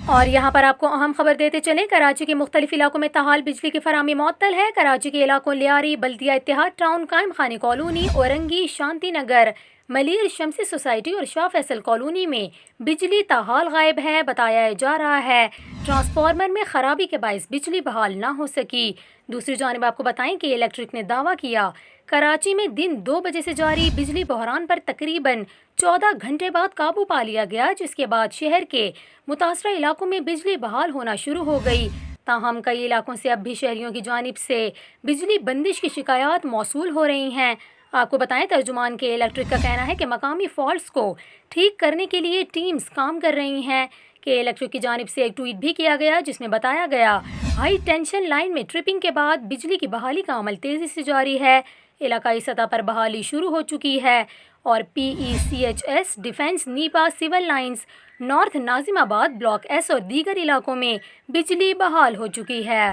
اور یہاں پر آپ کو اہم خبر دیتے چلیں، کراچی کے مختلف علاقوں میں تاحال بجلی کی فراہمی معطل ہے۔ کراچی کے علاقوں لیاری، بلدیہ اتحاد ٹاؤن، قائم خانی کالونی، اورنگی، شانتی نگر، ملیر شمسی سوسائٹی اور شاہ فیصل کالونی میں بجلی تاحال غائب ہے۔ بتایا جا رہا ہے ٹرانسفارمر میں خرابی کے باعث بجلی بحال نہ ہو سکی۔ دوسری جانب آپ کو بتائیں کہ الیکٹرک نے دعویٰ کیا کراچی میں دن 2 بجے سے جاری بجلی بحران پر تقریباً 14 گھنٹے بعد قابو پا لیا گیا، جس کے بعد شہر کے متاثرہ علاقوں میں بجلی بحال ہونا شروع ہو گئی۔ تاہم کئی علاقوں سے اب بھی شہریوں کی جانب سے بجلی بندش کی شکایات موصول ہو رہی ہیں۔ آپ کو بتائیں ترجمان کے الیکٹرک کا کہنا ہے کہ مقامی فالٹس کو ٹھیک کرنے کے لیے ٹیمز کام کر رہی ہیں۔ کہ الیکٹرک کی جانب سے ایک ٹویٹ بھی کیا گیا جس میں بتایا گیا ہائی ٹینشن لائن میں ٹرپنگ کے بعد بجلی کی بحالی کا عمل تیزی سے جاری ہے۔ علاقائی سطح پر بحالی شروع ہو چکی ہے اور PECHS، defence, Nipa, civil lines, north Nazimabad, block S اور دیگر علاقوں میں بجلی بحال ہو چکی ہے۔